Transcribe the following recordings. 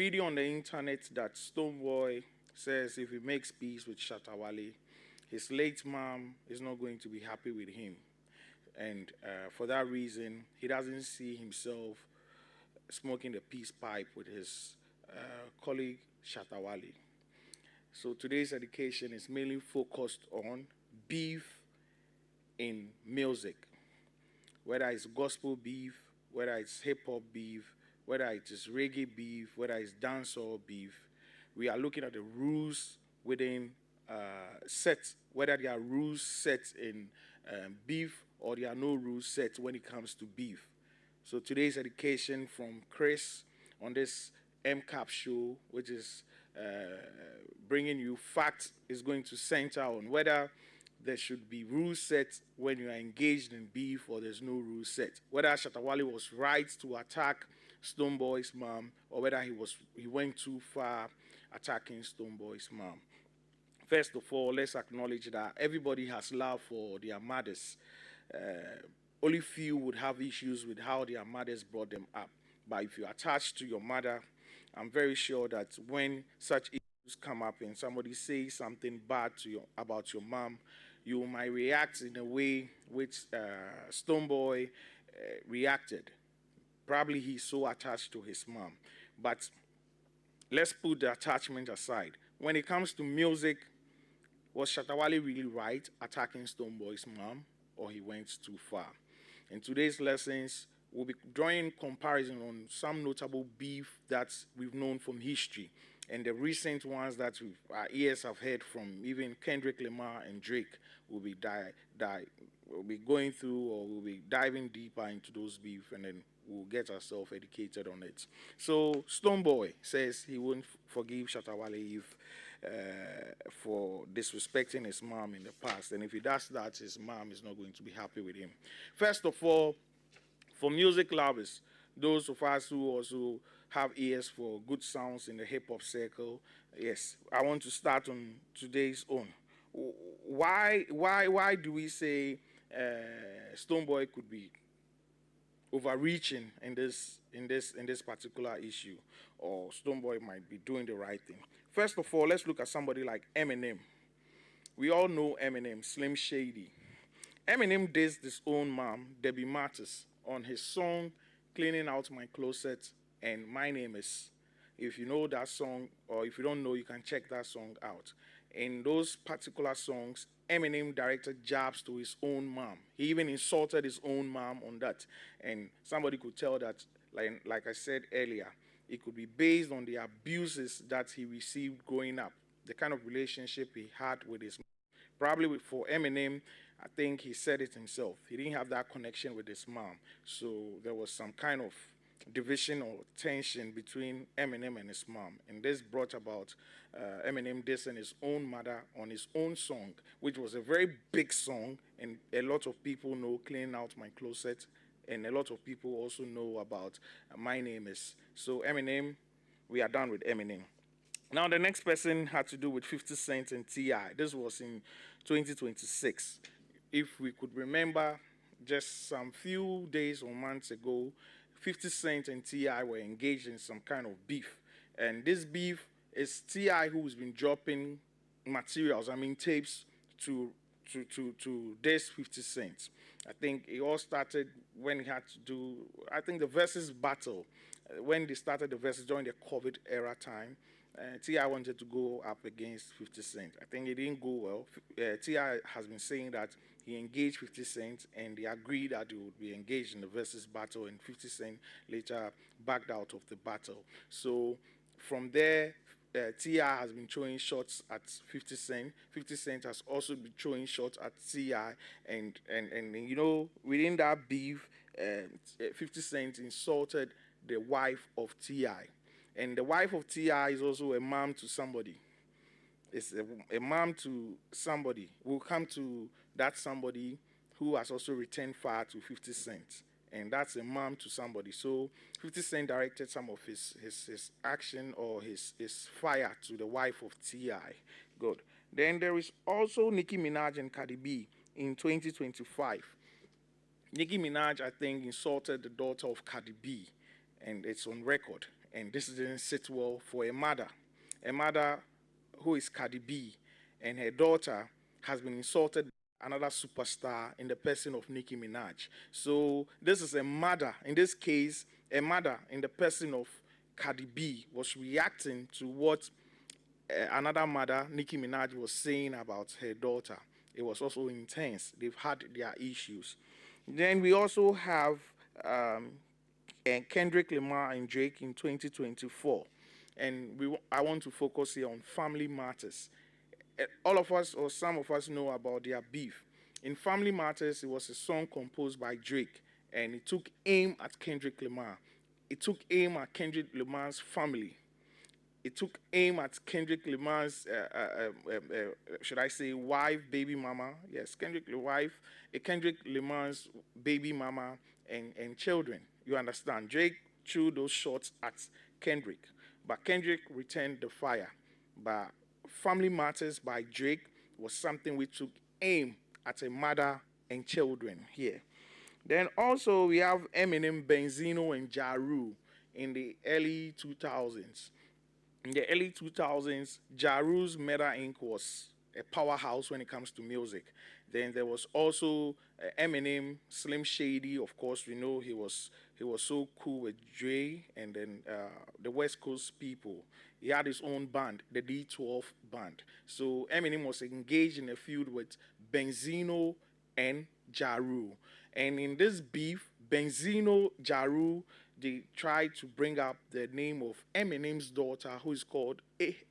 Reading on the internet that Stonebwoy says if he makes peace with Shatta Wale, his late mom is not going to be happy with him. And for that reason, he doesn't see himself smoking the peace pipe with his colleague Shatta Wale. So today's education is mainly focused on beef in music, whether it's gospel beef, whether it's hip hop beef, whether it is reggae beef, whether it's dancehall beef. We are looking at the rules within sets, whether there are rules set in beef or there are no rules set when it comes to beef. So today's education from Chris on this MCAP show, which is bringing you facts, is going to center on whether there should be rules set when you are engaged in beef or there's no rules set. Whether Shatta Wale was right to attack Stonebwoy's mom or whether he went too far attacking Stonebwoy's mom. First of all, let's acknowledge that everybody has love for their mothers. Only few would have issues with how their mothers brought them up. But if you're attached to your mother, I'm very sure that when such issues come up and somebody says something bad to you about your mom, you might react in a way which Stonebwoy reacted. Probably he's so attached to his mom. But let's put the attachment aside. When it comes to music, was Shatta Wale really right attacking Stonebwoy's mom, or he went too far? In today's lessons, we'll be drawing comparison on some notable beef that we've known from history and the recent ones that our ears have heard from even Kendrick Lamar and Drake. We'll be we'll be going through, or we'll be diving deeper into those beef, and then we'll get ourselves educated on it. So Stonebwoy says he won't forgive Shatta Wale if for disrespecting his mom in the past, and if he does that, his mom is not going to be happy with him. First of all, for music lovers, those of us who also have ears for good sounds in the hip hop circle, yes, I want to start on today's own. Why do we say Stonebwoy could be overreaching in this particular issue, or Stonebwoy might be doing the right thing? First of all, let's look at somebody like Eminem. We all know Eminem, Slim Shady. Eminem dissed his own mom, Debbie Martis, on his song "Cleaning Out My Closet" and "My Name Is." If you know that song, or if you don't know, you can check that song out. In those particular songs, Eminem directed jabs to his own mom. He even insulted his own mom on that. And somebody could tell that, like I said earlier, it could be based on the abuses that he received growing up, the kind of relationship he had with his mom. Probably for Eminem, I think he said it himself. He didn't have that connection with his mom. So there was some kind of division or tension between Eminem and his mom. And this brought about Eminem dissing his own mother on his own song, which was a very big song. And a lot of people know "Cleaning Out My Closet." And a lot of people also know about "My Name Is." So Eminem, we are done with Eminem. Now the next person had to do with 50 Cent and T.I. This was in 2026. If we could remember, just some few days or months ago, 50 Cent and T.I. were engaged in some kind of beef. And this beef is T.I. who's been dropping materials, tapes to this 50 Cent. I think it all started when he had to do, I think, the versus battle. When they started the versus during the COVID era time, T.I. wanted to go up against 50 Cent. I think it didn't go well. T.I. has been saying that he engaged 50 Cent and they agreed that they would be engaged in the versus battle, and 50 Cent later backed out of the battle. So from there, T.I. has been throwing shots at 50 Cent. 50 Cent has also been throwing shots at T.I. And within that beef, 50 Cent insulted the wife of T.I. And the wife of T.I. is also a mom to somebody. It's a mom to somebody. We'll come to that somebody who has also returned fire to 50 Cent. And that's a mom to somebody. So 50 Cent directed some of his action or his fire to the wife of T.I. Good. Then there is also Nicki Minaj and Cardi B in 2025. Nicki Minaj, I think, insulted the daughter of Cardi B, and it's on record. and this didn't sit well for a mother who is Cardi B, and her daughter has been insulted by another superstar in the person of Nicki Minaj. So this is a mother, in this case, a mother in the person of Cardi B was reacting to what another mother, Nicki Minaj, was saying about her daughter. It was also intense. They've had their issues. Then we also have um, Kendrick Lamar and Drake in 2024. And I want to focus here on family matters. All of us, or some of us, know about their beef. In Family Matters, it was a song composed by Drake, and it took aim at Kendrick Lamar. It took aim at Kendrick Lamar's family. It took aim at Kendrick Lamar's, should I say, wife, baby mama. Yes, Kendrick Lamar's baby mama and children. You understand? Drake threw those shots at Kendrick, but Kendrick returned the fire. But Family Matters by Drake was something which took aim at a mother and children here. Then also we have Eminem, Benzino, and Ja Rule in the early 2000s. In the early 2000s, Ja Rule's Meta Inc. was a powerhouse when it comes to music. Then there was also Eminem, Slim Shady. Of course, we know he was so cool with Dre and then the West Coast people. He had his own band, the D12 band. So Eminem was engaged in a feud with Benzino and Ja Rule. And in this beef, Benzino, Ja Rule, they tried to bring up the name of Eminem's daughter, who is called,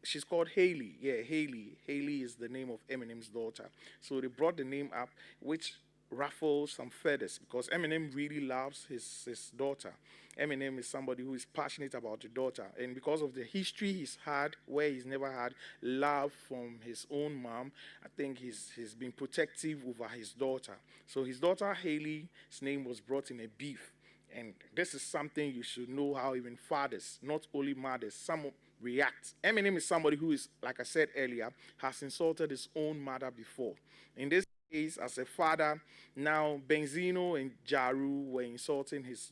she's called Haley. Yeah, Haley. Haley is the name of Eminem's daughter. So they brought the name up, which ruffles some feathers because Eminem really loves his daughter. Eminem is somebody who is passionate about the daughter, and because of the history he's had, where he's never had love from his own mom, I think he's been protective over his daughter. So his daughter Haley's name was brought in a beef, and this is something you should know how even fathers, not only mothers, some react. Eminem is somebody who is, like I said earlier, has insulted his own mother before. In this case, as a father, now Benzino and Ja Rule were insulting his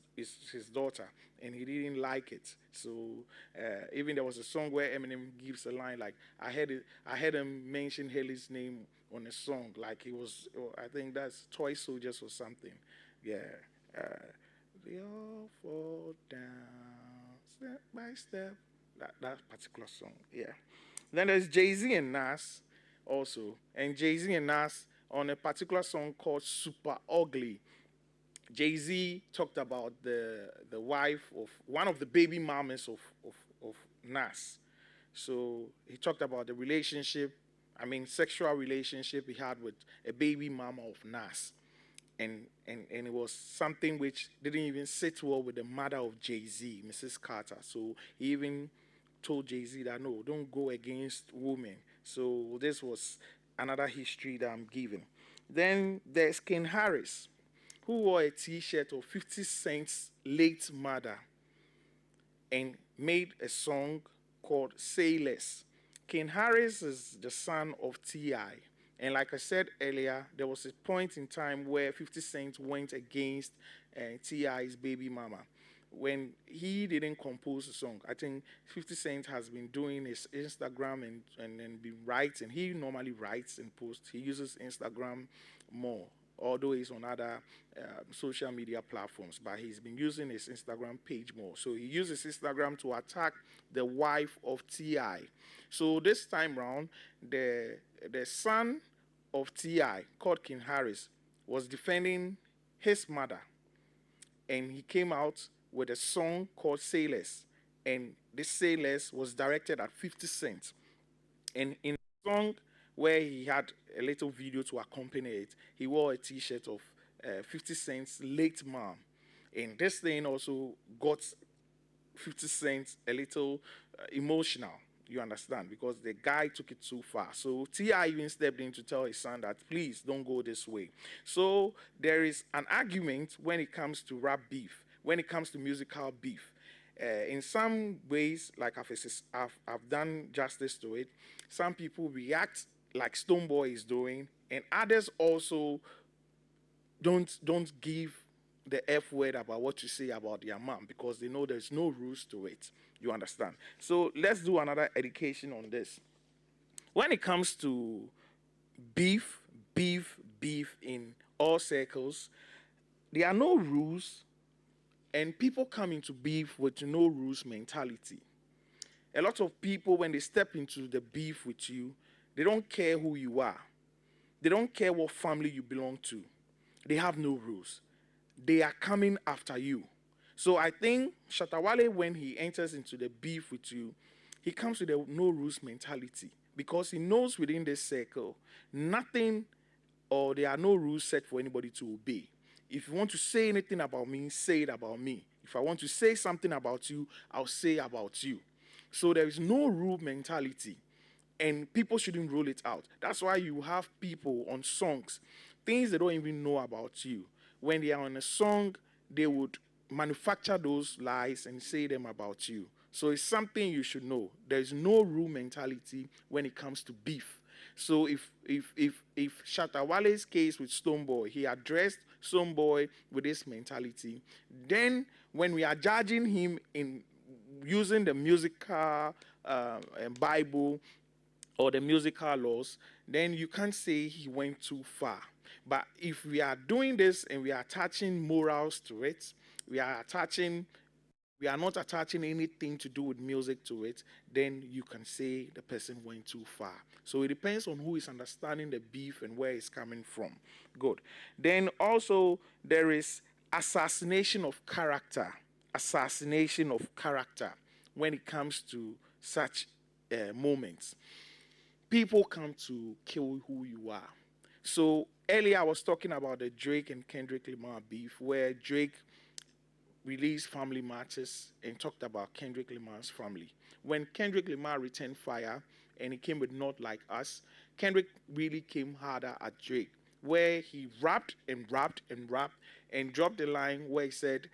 daughter, and he didn't like it. So even there was a song where Eminem gives a line like, I heard him mention Haley's name on a song, like he was, I think that's Toy Soldiers or something. Yeah. Uh, they all fall down step by step. That particular song, yeah. Then there's Jay Z and Nas also, and Jay Z and Nas on a particular song called Super Ugly. Jay Z talked about the wife of one of the baby mamas of Nas. So he talked about the relationship, I mean, sexual relationship he had with a baby mama of Nas. And it was something which didn't even sit well with the mother of Jay-Z, Mrs. Carter. So he even told Jay-Z that no, don't go against women. So this was another history that I'm giving. Then there's Ken Harris, who wore a T-shirt of 50 Cent's late mother and made a song called Say Less. Ken Harris is the son of T.I. And like I said earlier, there was a point in time where 50 Cent went against T.I.'s baby mama. When he didn't compose a song, I think 50 Cent has been doing his Instagram and been writing. He normally writes and posts. He uses Instagram more, although he's on other social media platforms, but he's been using his Instagram page more. So he uses Instagram to attack the wife of T.I. So this time round, the son of T.I., called King Harris, was defending his mother, and he came out with a song called Say Less, and this Say Less was directed at 50 Cent. And in the song where he had a little video to accompany it, he wore a T-shirt of 50 Cent's late mom. And this thing also got 50 Cent a little emotional, you understand, because the guy took it too far. So T.I. even stepped in to tell his son that, please don't go this way. So there is an argument when it comes to rap beef, when it comes to musical beef. In some ways, like I've done justice to it, some people react like Stonebwoy is doing, and others also don't give the F word about what you say about their mom because they know there's no rules to it. You understand? So let's do another education on this. When it comes to beef, beef in all circles, there are no rules, and people come into beef with no rules mentality. A lot of people, when they step into the beef with you, they don't care who you are. They don't care what family you belong to. They have no rules. They are coming after you. So I think Shatta Wale, when he enters into the beef with you, he comes with a no rules mentality because he knows within this circle, nothing or there are no rules set for anybody to obey. If you want to say anything about me, say it about me. If I want to say something about you, I'll say about you. So there is no rule mentality, and people shouldn't roll it out. That's why you have people on songs, things they don't even know about you. When they are on a song, they would manufacture those lies and say them about you. So it's something you should know. There's no rule mentality when it comes to beef. So if Shatta Wale's case with Stonebwoy, he addressed Stonebwoy with this mentality, then when we are judging him in using the musical Bible or the musical laws, then you can't say he went too far. But if we are doing this and we are attaching morals to it, we are attaching we are not attaching anything to do with music to it, then you can say the person went too far. So it depends on who is understanding the beef and where it's coming from. Good. Then also there is assassination of character. Assassination of character when it comes to such moments. People come to kill who you are. So earlier I was talking about the Drake and Kendrick Lamar beef, where Drake released Family Matters and talked about Kendrick Lamar's family. When Kendrick Lamar returned fire and he came with Not Like Us, Kendrick really came harder at Drake, where he rapped and rapped and rapped and dropped a line where he said,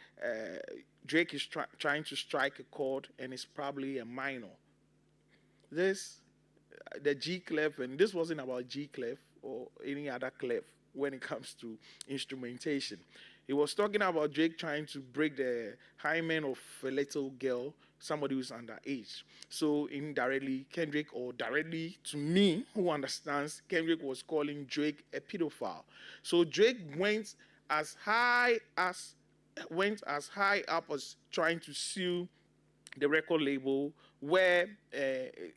Drake is trying to strike a chord and it's probably a minor. This, the G clef, and this wasn't about G clef or any other clef when it comes to instrumentation. He was talking about Drake trying to break the hymen of a little girl, somebody who's underage. So indirectly, Kendrick, or directly to me, who understands, Kendrick was calling Drake a pedophile. So Drake went as high up as trying to sue the record label where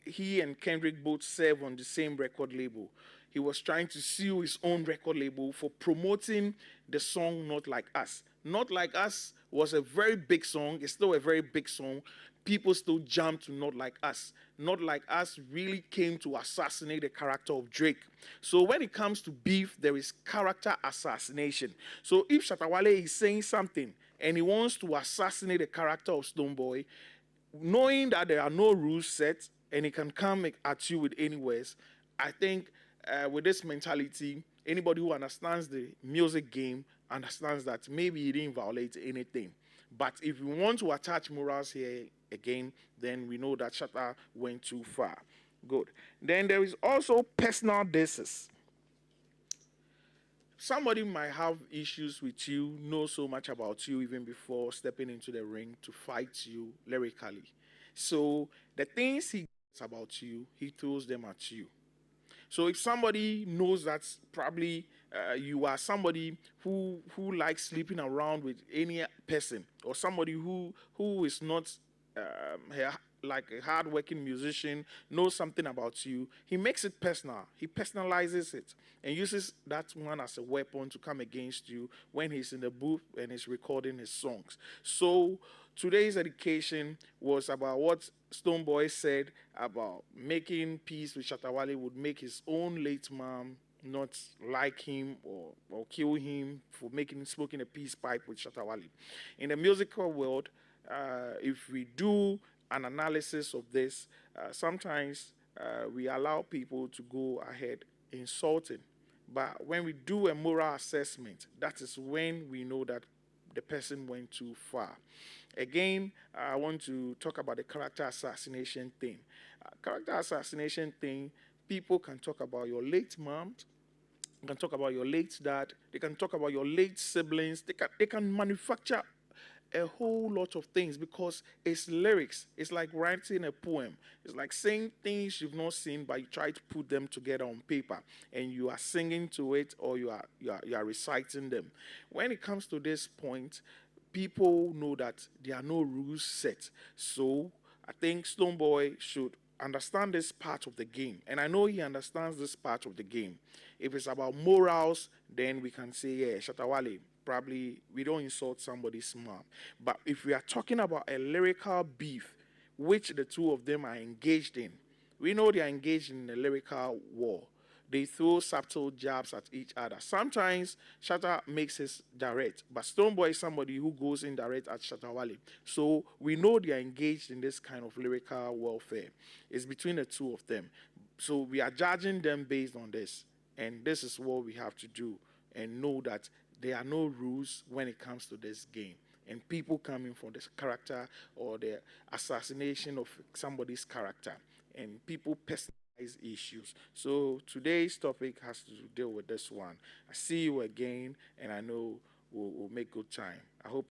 he and Kendrick both serve on the same record label. He was trying to sue his own record label for promoting the song Not Like Us. Not Like Us was a very big song. It's still a very big song. People still jump to Not Like Us. Not Like Us really came to assassinate the character of Drake. So when it comes to beef, there is character assassination. So if Shatta Wale is saying something and he wants to assassinate the character of Stonebwoy, knowing that there are no rules set and he can come at you with any words, I think with this mentality, anybody who understands the music game understands that maybe he didn't violate anything. But if we want to attach morals here again, then we know that Shatta went too far. Good. Then there is also personal disses. Somebody might have issues with you, know so much about you even before stepping into the ring to fight you lyrically. So the things he gets about you, he throws them at you. So if somebody knows that probably you are somebody who likes sleeping around with any person, or somebody who is not like a hardworking musician, knows something about you, he makes it personal. He personalizes it and uses that one as a weapon to come against you when he's in the booth and he's recording his songs. So today's education was about what Stonebwoy said about making peace with Shatta Wale would make his own late mom not like him or kill him for smoking a peace pipe with Shatta Wale. In the musical world, if we do an analysis of this, sometimes we allow people to go ahead insulting. But when we do a moral assessment, that is when we know that the person went too far. Again, I want to talk about the character assassination thing. Character assassination thing, people can talk about your late mom, They can talk about your late dad. They can talk about your late siblings. They can manufacture a whole lot of things because it's lyrics. It's like writing a poem. It's like saying things you've not seen, but you try to put them together on paper, and you are singing to it, or you are reciting them. When it comes to this point, people know that there are no rules set. So I think Stonebwoy should understand this part of the game. And I know he understands this part of the game. If it's about morals, then we can say, yeah, Shatta Wale, probably we don't insult somebody's mom. But if we are talking about a lyrical beef, which the two of them are engaged in, we know they are engaged in a lyrical war. They throw subtle jabs at each other. Sometimes Shatta makes his direct, but Stonebwoy is somebody who goes in direct at Shatta Wale. So we know they are engaged in this kind of lyrical warfare. It's between the two of them. So we are judging them based on this. And this is what we have to do and know that there are no rules when it comes to this game. And people coming for this character or the assassination of somebody's character. And people personalize issues. So today's topic has to deal with this one. I see you again, and I know we'll make good time. I hope